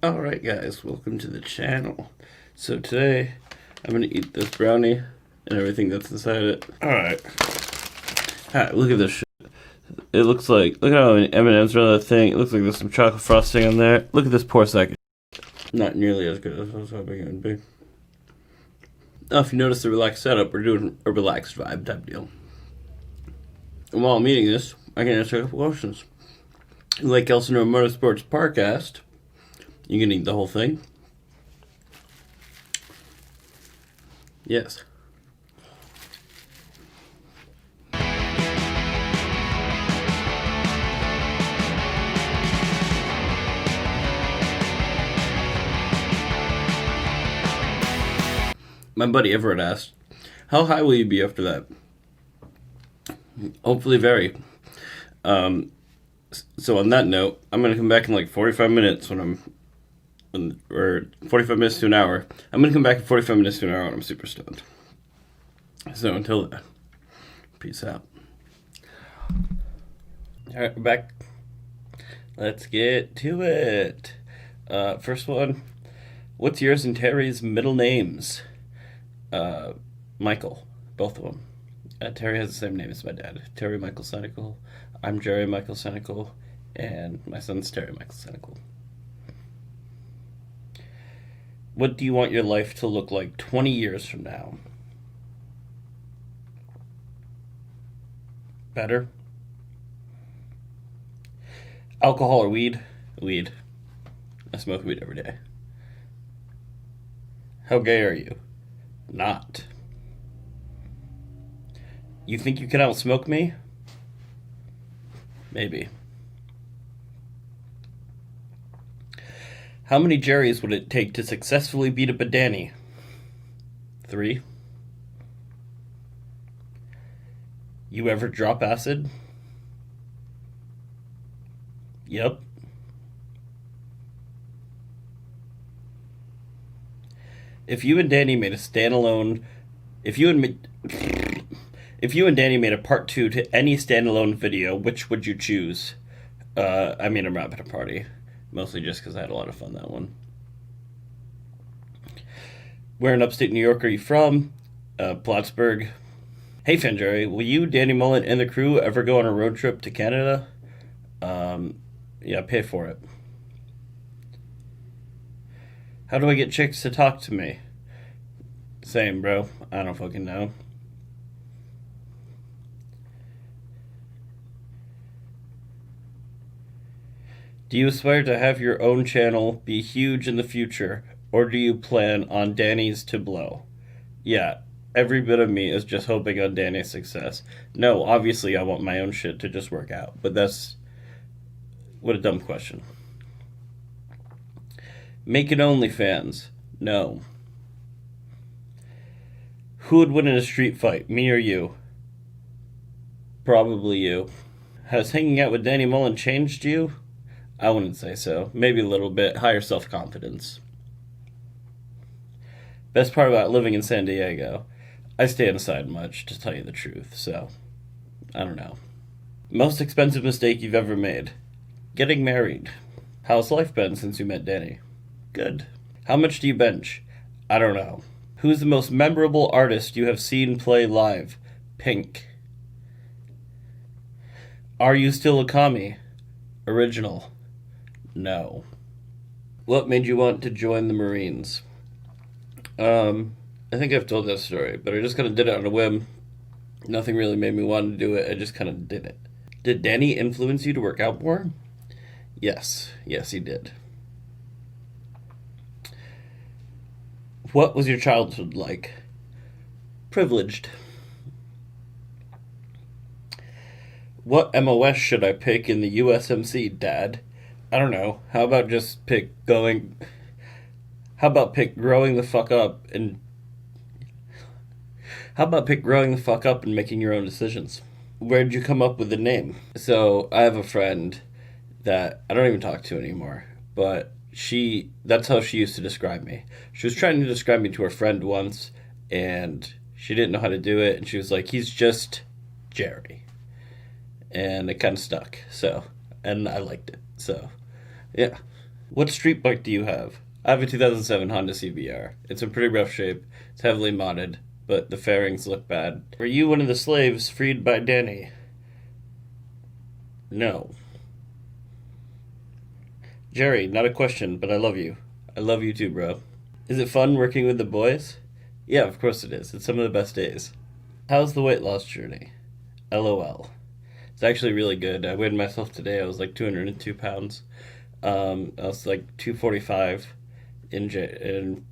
Alright guys, welcome to the channel. So today, I'm gonna eat this brownie and everything that's inside it. Alright, look at this shit. It looks like, look at how many M&M's are on that thing. It looks like there's some chocolate frosting on there. Look at this poor sack of shit. Not nearly as good as I was hoping it would be. Now if you notice the relaxed setup, we're doing a relaxed vibe type deal. And while I'm eating this, I can answer a couple questions. Like Elsinore Motorsports Parcast, you can eat the whole thing. Yes. My buddy Everett asked, how high will you be after that? Hopefully very. So on that note, I'm going to come back in like 45 minutes or 45 minutes to an hour. I'm going to come back in 45 minutes to an hour when I'm super stoned. So until then, peace out. Alright, we're back. Let's get to it. First one, what's yours and Terry's middle names? Michael, both of them. Terry has the same name as my dad. Terry Michael Senecal. I'm Jerry Michael Senecal, and my son's Terry Michael Senecal. What do you want your life to look like 20 years from now? Better? Alcohol or weed? Weed. I smoke weed every day. How gay are you? Not. You think you can outsmoke me? Maybe. How many Jerrys would it take to successfully beat up a Danny? 3. You ever drop acid? Yep. If you and Danny made a standalone... If you and Danny made a part 2 to any standalone video, which would you choose? I'm not at a party. Mostly just because I had a lot of fun that one. Where in upstate New York are you from? Plattsburgh. Hey Fanjerry, will you, Danny Mullen, and the crew ever go on a road trip to Canada? Yeah, pay for it. How do I get chicks to talk to me? Same, bro. I don't fucking know. Do you aspire to have your own channel be huge in the future, or do you plan on Danny's to blow? Yeah, every bit of me is just hoping on Danny's success. No, obviously I want my own shit to just work out, but that's... What a dumb question. Make it OnlyFans. No. Who would win in a street fight, me or you? Probably you. Has hanging out with Danny Mullen changed you? I wouldn't say so. Maybe a little bit. Higher self-confidence. Best part about living in San Diego. I stay inside much, to tell you the truth, so... I don't know. Most expensive mistake you've ever made? Getting married. How's life been since you met Danny? Good. How much do you bench? I don't know. Who's the most memorable artist you have seen play live? Pink. Are you still a commie? Original. No. What made you want to join the Marines? I think I've told that story, but I just kind of did it on a whim. Nothing really made me want to do it. I just kind of did it. Did Danny influence you to work out more? Yes. Yes, he did. What was your childhood like? Privileged. What MOS should I pick in the USMC, Dad? I don't know. How about pick growing the fuck up and... How about pick growing the fuck up and making your own decisions? Where'd you come up with the name? So, I have a friend that I don't even talk to anymore, but that's how she used to describe me. She was trying to describe me to her friend once, and she didn't know how to do it, and she was like, he's just Jerry. And it kind of stuck, so, and I liked it, so, yeah. What street bike do you have? I have a 2007 Honda CBR. It's in pretty rough shape. It's heavily modded, but the fairings look bad. Were you one of the slaves freed by Danny? No. Jerry, not a question, but I love you. I love you too, bro. Is it fun working with the boys? Yeah, of course it is. It's some of the best days. How's the weight loss journey? LOL. It's actually really good. I weighed myself today. I was like 202 pounds. I was like 245 in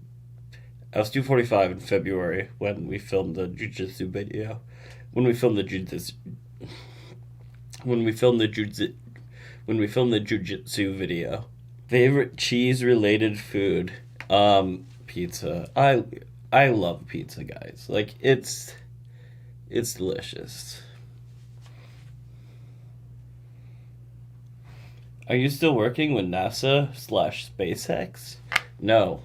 I was 245 in February when we filmed the jujitsu video. When we filmed the jujitsu when we filmed the jujitsu video. Favorite cheese related food? Pizza. I love pizza, guys. Like it's delicious. Are you still working with NASA slash SpaceX? No.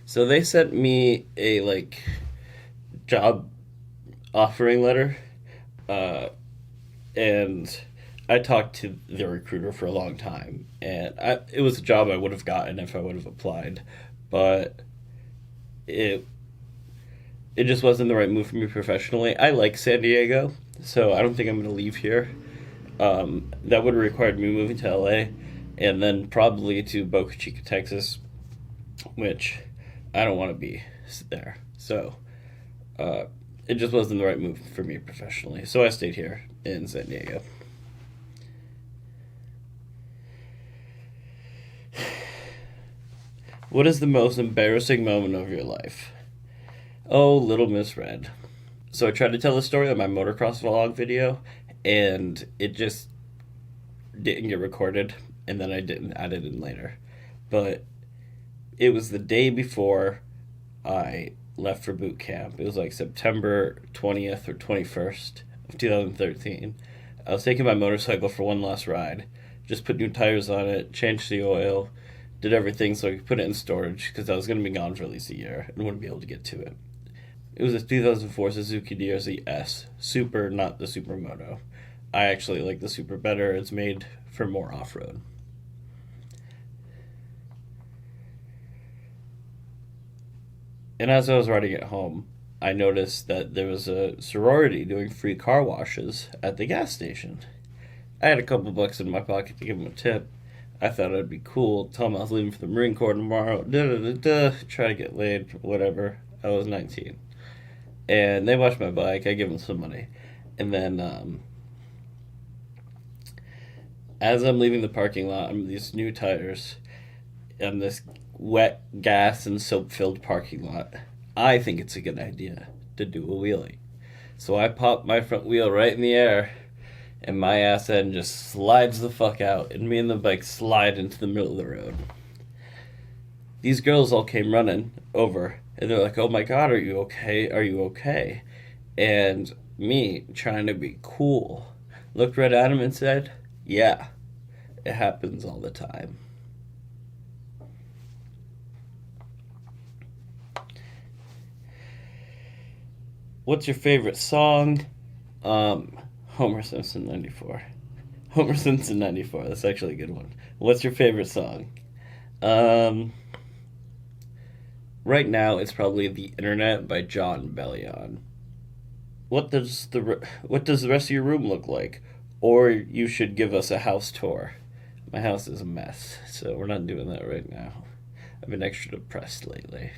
So they sent me a like job offering letter, and I talked to the recruiter for a long time, and it was a job I would have gotten if I would have applied, but it it just wasn't the right move for me professionally. I like San Diego, so I don't think I'm going to leave here. That would have required me moving to LA and then probably to Boca Chica, Texas, which I don't want to be there. So it just wasn't the right move for me professionally. So I stayed here in San Diego. What is the most embarrassing moment of your life? Oh, Little Miss Red. So I tried to tell the story on my motocross vlog video, and it just didn't get recorded, and then I didn't add it in later. But it was the day before I left for boot camp. It was like September 20th or 21st of 2013. I was taking my motorcycle for one last ride. Just put new tires on it, changed the oil, did everything so I could put it in storage because I was going to be gone for at least a year and wouldn't be able to get to it. It was a 2004 Suzuki DRZ S. Super, not the Supermoto. I actually like the Super better. It's made for more off-road. And as I was riding it home, I noticed that there was a sorority doing free car washes at the gas station. I had a couple bucks in my pocket to give them a tip. I thought it'd be cool. Tell them I was leaving for the Marine Corps tomorrow. Try to get laid, whatever. I was 19. And they washed my bike. I give them some money. And then as I'm leaving the parking lot, I'm these new tires on this wet gas and soap-filled parking lot. I think it's a good idea to do a wheelie. So I pop my front wheel right in the air, and my ass end just slides the fuck out, and me and the bike slide into the middle of the road. These girls all came running over, and they're like, "Oh my god, are you okay? Are you okay?" And me, trying to be cool, looked right at him and said, "Yeah, it happens all the time." What's your favorite song? Homer Simpson 94. Homer Simpson 94. That's actually a good one. What's your favorite song? Right now it's probably The Internet by John Bellion. What does the rest of your room look like? Or you should give us a house tour. My house is a mess, so we're not doing that right now. I've been extra depressed lately.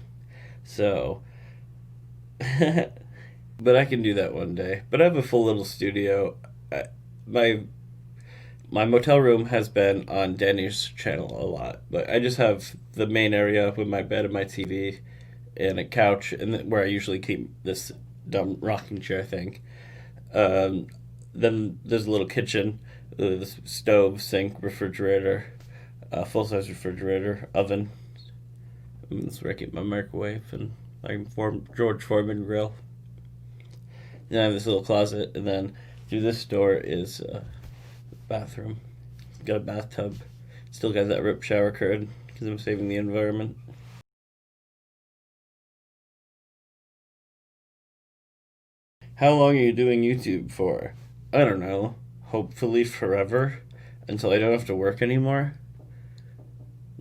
So but I can do that one day. But I have a full little studio. My motel room has been on Danny's channel a lot, but I just have the main area with my bed and my TV and a couch, and where I usually keep this dumb rocking chair thing. Then there's a little kitchen, this stove, sink, refrigerator, full-size refrigerator, oven. That's where I keep my microwave and my George Foreman grill. Then I have this little closet, and then through this door is a bathroom. Got a bathtub. Still got that ripped shower curtain because I'm saving the environment. How long are you doing YouTube for? I don't know. Hopefully forever, until I don't have to work anymore.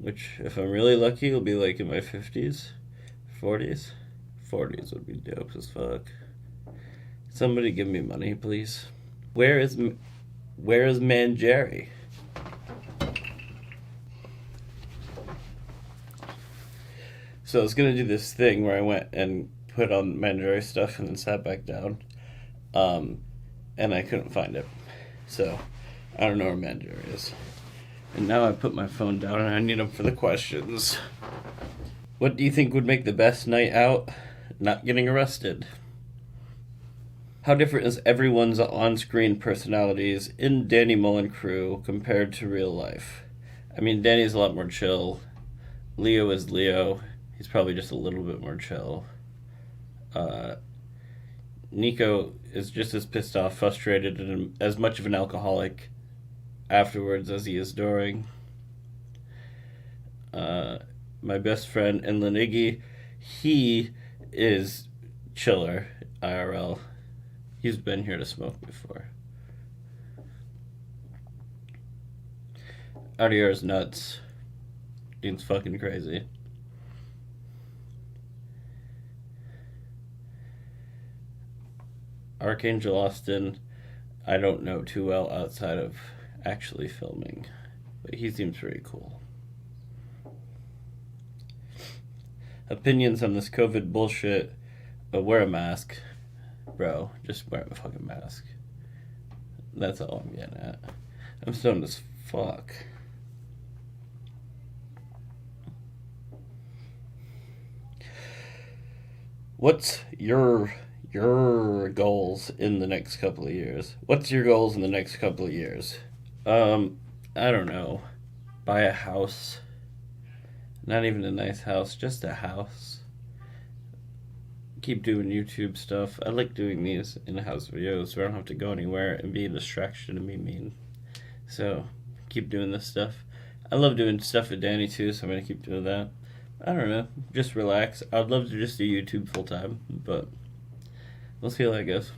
which, if I'm really lucky, will be like in my 50s, 40s. 40s would be dope as fuck. Somebody give me money, please. Where is Manjeri? So I was gonna do this thing where I went and put on Manjari stuff and then sat back down, and I couldn't find it. So I don't know where Manjari is. And now I put my phone down and I need them for the questions. What do you think would make the best night out? Not getting arrested. How different is everyone's on-screen personalities in Danny Mullen crew compared to real life? I mean, Danny's a lot more chill. Leo is Leo. He's probably just a little bit more chill. Nico is just as pissed off, frustrated, and as much of an alcoholic afterwards as he is during. My best friend Inland Iggy, he is chiller, IRL. He's been here to smoke before. Audier's nuts. Dude's fucking crazy. Archangel Austin, I don't know too well outside of actually filming, but he seems pretty cool. Opinions on this COVID bullshit, but wear a mask. Bro, just wear a fucking mask. That's all I'm getting at. I'm stoned as fuck. What's your goals in the next couple of years? What's your goals in the next couple of years? I don't know. Buy a house. Not even a nice house, just a house. Keep doing YouTube stuff. I like doing these in-house videos so I don't have to go anywhere and be a distraction and be mean. So, keep doing this stuff. I love doing stuff with Danny too, so I'm going to keep doing that. I don't know. Just relax. I'd love to just do YouTube full time, but we'll see how that goes.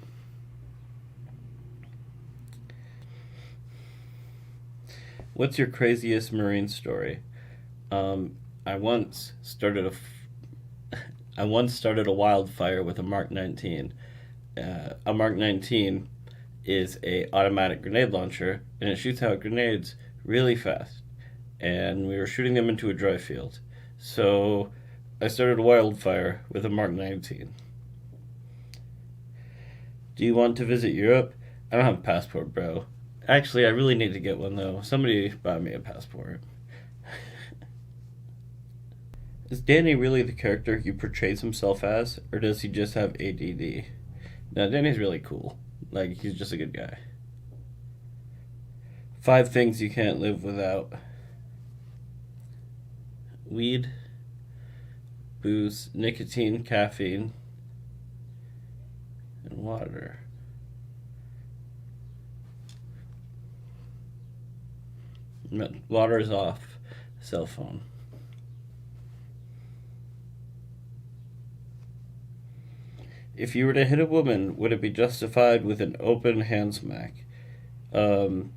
What's your craziest marine story? I once started a wildfire with a Mark 19. A Mark 19 is a automatic grenade launcher, and it shoots out grenades really fast. And we were shooting them into a dry field. So I started a wildfire with a Mark 19. Do you want to visit Europe? I don't have a passport, bro. Actually, I really need to get one, though. Somebody buy me a passport. Is Danny really the character he portrays himself as, or does he just have ADD? No, Danny's really cool. Like, he's just a good guy. 5 things you can't live without. Weed, booze, nicotine, caffeine, and water. Water is off. Cell phone. If you were to hit a woman, would it be justified with an open hand smack? I'm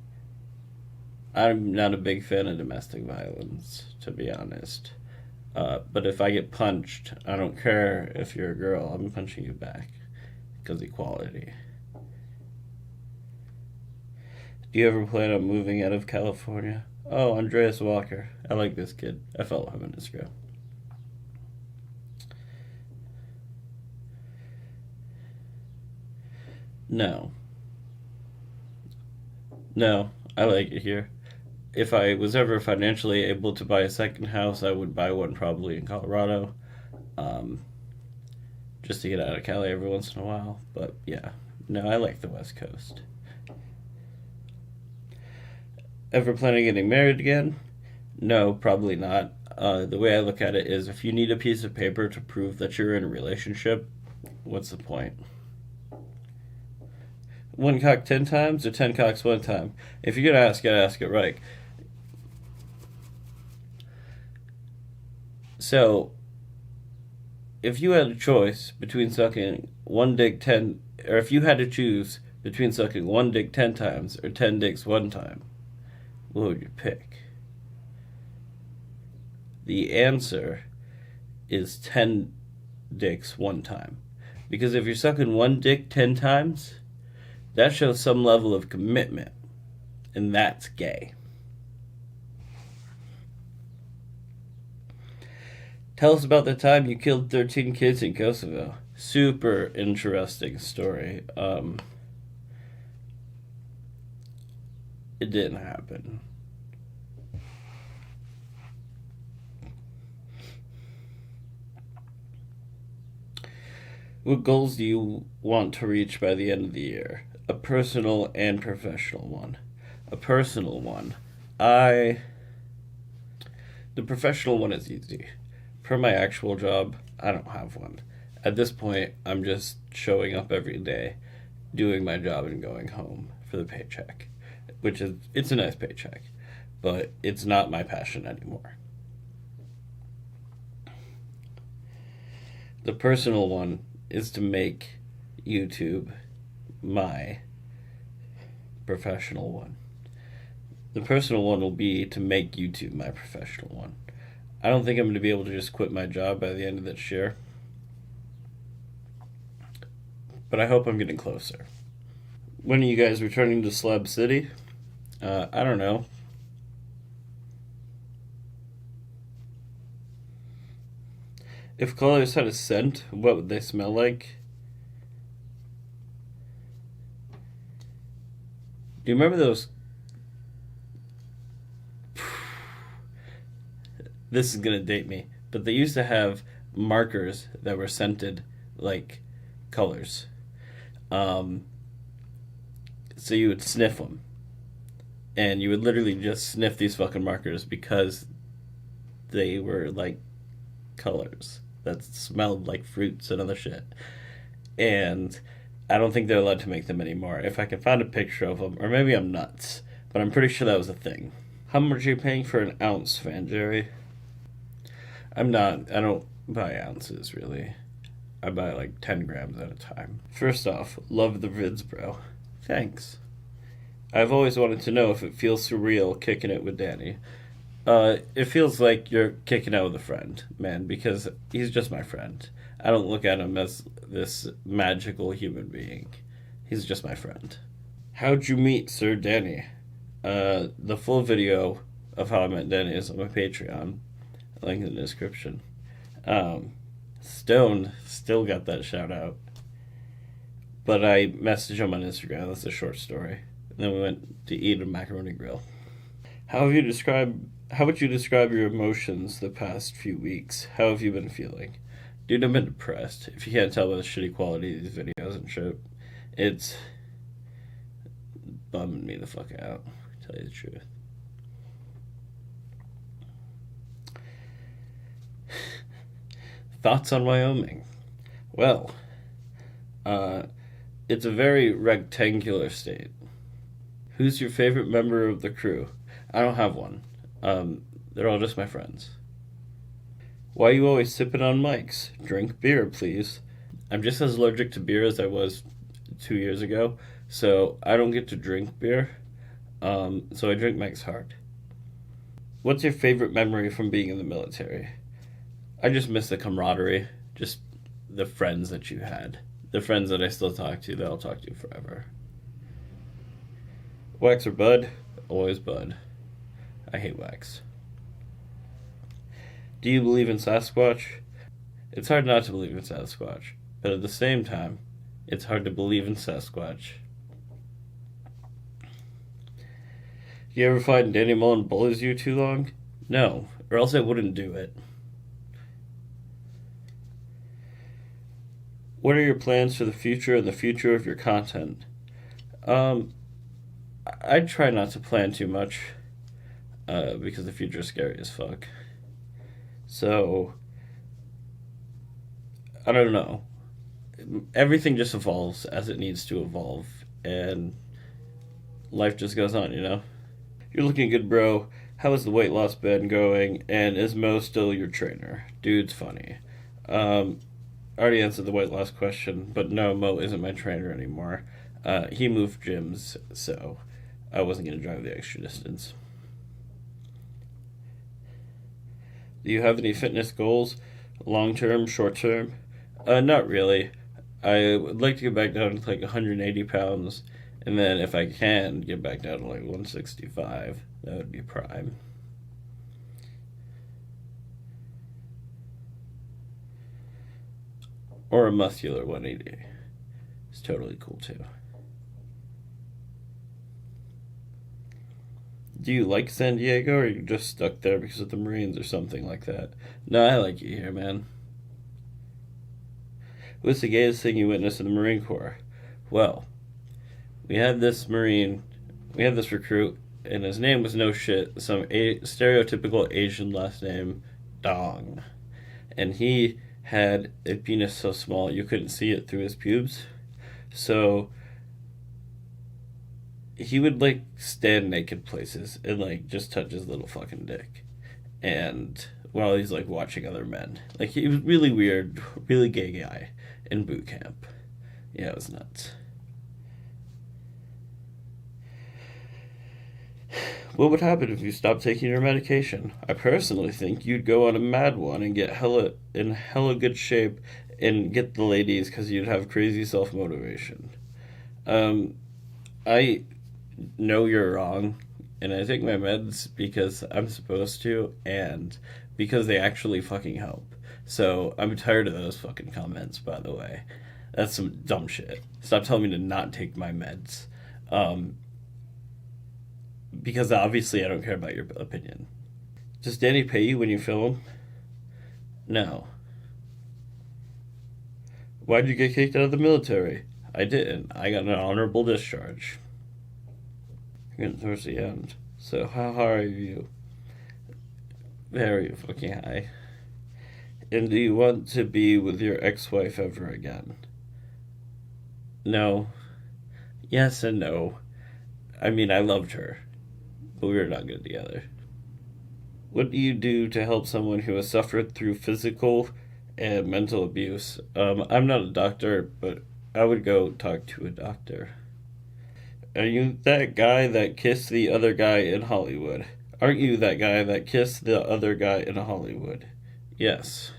not a big fan of domestic violence, to be honest. But if I get punched, I don't care if you're a girl. I'm punching you back. Because equality. Do you ever plan on moving out of California? Oh, Andreas Walker. I like this kid. I follow him on Instagram. No. No, I like it here. If I was ever financially able to buy a second house, I would buy one probably in Colorado. Just to get out of Cali every once in a while. But yeah, no, I like the West Coast. Ever planning on getting married again? No, probably not. The way I look at it is if you need a piece of paper to prove that you're in a relationship, what's the point? 1 cock 10 times or 10 cocks 1 time? If you're going to ask it, ask it right. So, if you had a choice between sucking 1 dick 10, or if you had to choose between sucking 1 dick 10 times or 10 dicks 1 time, what would you pick? The answer is 10 dicks one time. Because if you're sucking one dick 10 times, that shows some level of commitment. And that's gay. Tell us about the time you killed 13 kids in Kosovo. Super interesting story. It didn't happen. What goals do you want to reach by the end of the year? A personal and professional one. A personal one. The professional one is easy. For my actual job, I don't have one. At this point, I'm just showing up every day, doing my job and going home for the paycheck. It's a nice paycheck, but it's not my passion anymore. The personal one is to make YouTube my professional one. The personal one will be to make YouTube my professional one. I don't think I'm going to be able to just quit my job by the end of this year, but I hope I'm getting closer. When are you guys returning to Slab City? I don't know. If colors had a scent, what would they smell like? Do you remember those? This is gonna date me, but they used to have markers that were scented like colors. So you would sniff them, and you would literally just sniff these fucking markers because they were like colors that smelled like fruits and other shit. And I don't think they're allowed to make them anymore. If I can find a picture of them, or maybe I'm nuts, but I'm pretty sure that was a thing. How much are you paying for an ounce, Fan Jerry? I don't buy ounces, really. I buy like 10 grams at a time. First off, love the vids, bro. Thanks. I've always wanted to know if it feels surreal kicking it with Danny. It feels like you're kicking out with a friend, man, because he's just my friend. I don't look at him as this magical human being. He's just my friend. How'd you meet Sir Danny? The full video of how I met Danny is on my Patreon. Link in the description. Stone still got that shout out. But I messaged him on Instagram. That's a short story. And then we went to eat a macaroni grill. How would you describe your emotions the past few weeks? How have you been feeling? Dude, I've been depressed. If you can't tell by the shitty quality of these videos and shit, it's bumming me the fuck out, to tell you the truth. Thoughts on Wyoming? Well, it's a very rectangular state. Who's your favorite member of the crew? I don't have one. They're all just my friends. Why are you always sipping on mics? Drink beer, please. I'm just as allergic to beer as I was 2 years ago, so I don't get to drink beer. So I drink Mike's Hard. What's your favorite memory from being in the military? I just miss the camaraderie, just the friends that you had. The friends that I still talk to, that I'll talk to forever. Wax or Bud? Always Bud. I hate wax. Do you believe in Sasquatch? It's hard not to believe in Sasquatch, but at the same time, it's hard to believe in Sasquatch. You ever find Danny Mullen bullies you too long? No, or else I wouldn't do it. What are your plans for the future and the future of your content? I try not to plan too much, because the future is scary as fuck. So, I don't know. Everything just evolves as it needs to evolve, and life just goes on, you know? You're looking good, bro. How has the weight loss been going? And is Mo still your trainer? Dude's funny. I already answered the weight loss question, but no, Mo isn't my trainer anymore. He moved gyms, so I wasn't going to drive the extra distance. Do you have any fitness goals? Long term, short term? Not really. I would like to get back down to like 180 pounds, and then if I can, get back down to like 165. That would be prime. Or a muscular 180. It's totally cool too. Do you like San Diego, or are you just stuck there because of the Marines or something like that? No, I like you here, man. What's the gayest thing you witnessed in the Marine Corps? Well, we had this recruit, and his name was no shit, some stereotypical Asian last name, Dong. And he had a penis so small you couldn't see it through his pubes. So he would like stand naked places and like just touch his little fucking dick. And while he's like watching other men. Like he was really weird, really gay guy in boot camp. Yeah, it was nuts. What would happen if you stopped taking your medication? I personally think you'd go on a mad one and get hella good shape and get the ladies because you'd have crazy self motivation. I know you're wrong, and I take my meds because I'm supposed to, and because they actually fucking help. So I'm tired of those fucking comments. By the way, that's some dumb shit. Stop telling me to not take my meds. Because obviously I don't care about your opinion. Does Danny pay you when you film? No. Why'd you get kicked out of the military? I didn't. I got an honorable discharge. You're getting towards the end. So how high are you? Very fucking high. And do you want to be with your ex-wife ever again? No. Yes and no. I mean, I loved her, but we were not good together. What do you do to help someone who has suffered through physical and mental abuse? I'm not a doctor, but I would go talk to a doctor. Are you that guy that kissed the other guy in Hollywood? Aren't you that guy that kissed the other guy in Hollywood? Yes.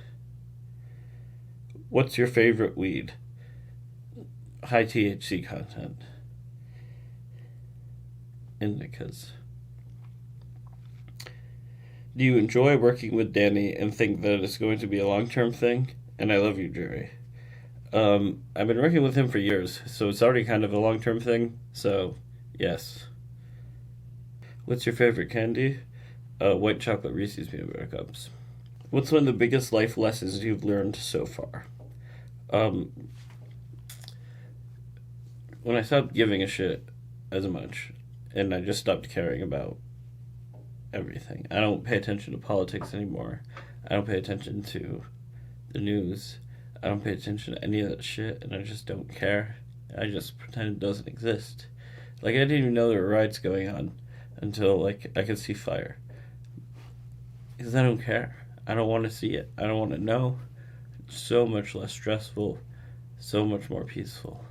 What's your favorite weed? High THC content. Indicas. Do you enjoy working with Danny and think that it's going to be a long-term thing? And I love you, Jerry. I've been working with him for years, so it's already kind of a long-term thing, so yes. What's your favorite candy? White chocolate Reese's peanut butter cups. What's one of the biggest life lessons you've learned so far? When I stopped giving a shit as much, and I just stopped caring about everything. I don't pay attention to politics anymore. I don't pay attention to the news. I don't pay attention to any of that shit, and I just don't care. I just pretend it doesn't exist. Like, I didn't even know there were riots going on until, like, I could see fire. Because I don't care. I don't want to see it. I don't want to know. It's so much less stressful, so much more peaceful.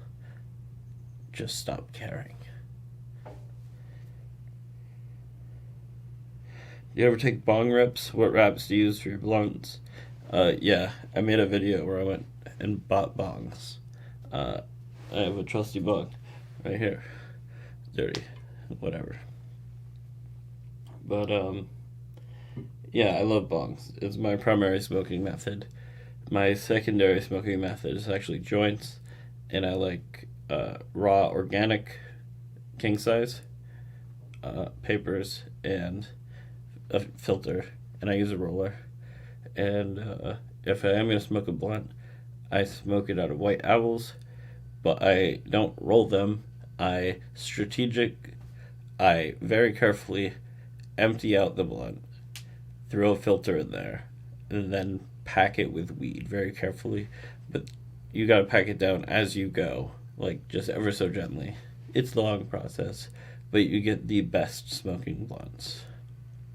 Just stop caring. Do you ever take bong rips? What wraps do you use for your blunts? Yeah, I made a video where I went and bought bongs. I have a trusty bong right here. Dirty. Whatever. But, yeah, I love bongs. It's my primary smoking method. My secondary smoking method is actually joints, and I like raw organic king size papers and a filter, and I use a roller. And if I am going to smoke a blunt, I smoke it out of white owls, but I don't roll them. I very carefully empty out the blunt, throw a filter in there, and then pack it with weed very carefully. But you gotta pack it down as you go, like just ever so gently. It's a long process, but you get the best smoking blunts.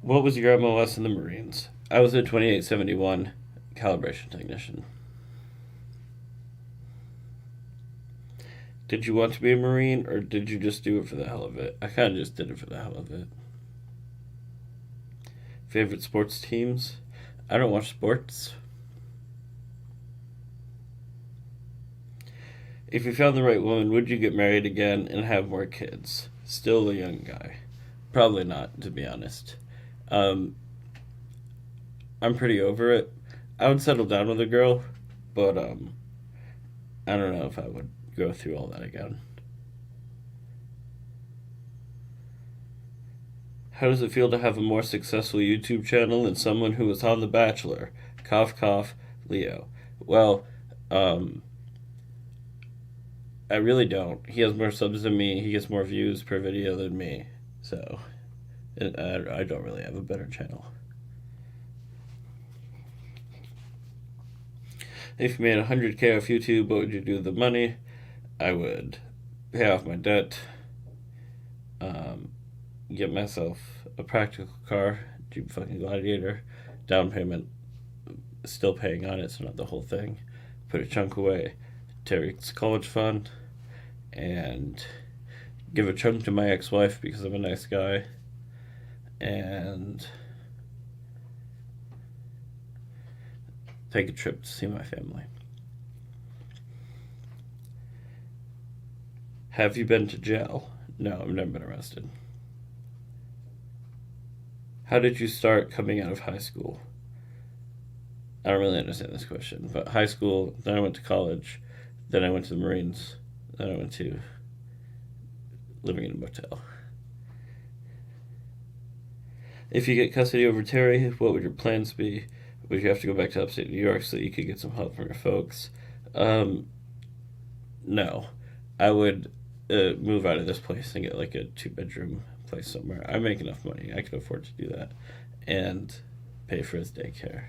What was your MOS in the Marines? I was a 2871 calibration technician. Did you want to be a Marine, or did you just do it for the hell of it? I kind of just did it for the hell of it. Favorite sports teams? I don't watch sports. If you found the right woman, would you get married again and have more kids? Still a young guy. Probably not, to be honest. Um, I'm pretty over it. I would settle down with a girl, but I don't know if I would go through all that again. How does it feel to have a more successful YouTube channel than someone who was on The Bachelor? Cough, cough, Leo. Well, I really don't. He has more subs than me. He gets more views per video than me. So, I don't really have a better channel. If you made 100K off YouTube, what would you do with the money? I would pay off my debt, get myself a practical car, Jeep fucking Gladiator, down payment, still paying on it, so not the whole thing. Put a chunk away, Terry's college fund, and give a chunk to my ex-wife because I'm a nice guy, and take a trip to see my family. Have you been to jail? No, I've never been arrested. How did you start coming out of high school? I don't really understand this question, but high school, then I went to college, then I went to the Marines, then I went to living in a motel. If you get custody over Terry, what would your plans be? Would you have to go back to upstate New York so you could get some help from your folks? No. I would move out of this place and get like a 2-bedroom place somewhere. I make enough money. I could afford to do that. And pay for his daycare.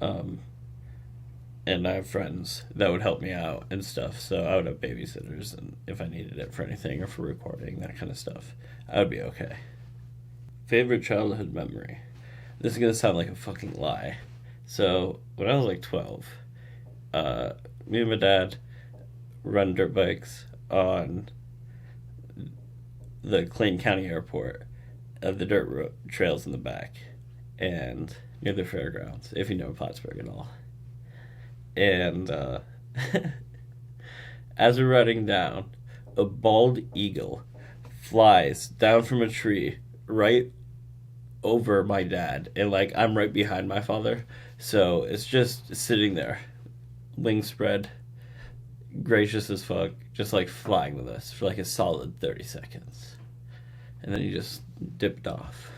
And I have friends that would help me out and stuff. So I would have babysitters and if I needed it for anything or for recording, that kind of stuff. I would be okay. Favorite childhood memory? This is going to sound like a fucking lie. So, when I was like 12, me and my dad run dirt bikes on the Clayton County Airport, the dirt trails in the back, and near the fairgrounds, if you know Plattsburgh at all. And as we're running down, a bald eagle flies down from a tree right over my dad, and like I'm right behind my father, so it's just sitting there, wings spread, gracious as fuck, just like flying with us for like a solid 30 seconds, and then he just dipped off.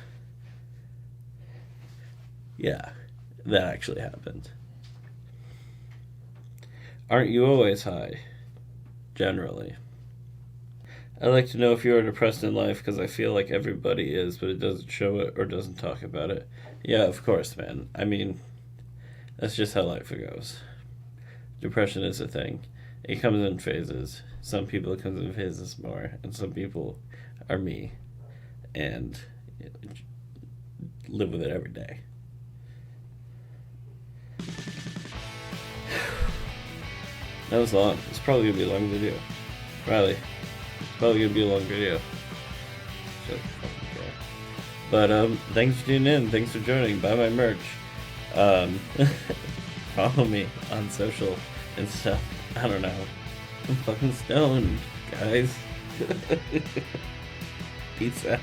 Yeah, that actually happened. Aren't you always high? Generally. I'd like to know if you are depressed in life because I feel like everybody is, but it doesn't show it or doesn't talk about it. Yeah, of course, man. I mean, that's just how life goes. Depression is a thing. It comes in phases. Some people it comes in phases more, and some people are me and live with it every day. That was long. It's probably going to be a long video. Riley. Probably gonna be a long video. So fucking care. But thanks for tuning in. Thanks for joining. Buy my merch. Follow me on social and stuff. I don't know. I'm fucking stoned, guys. Peace out.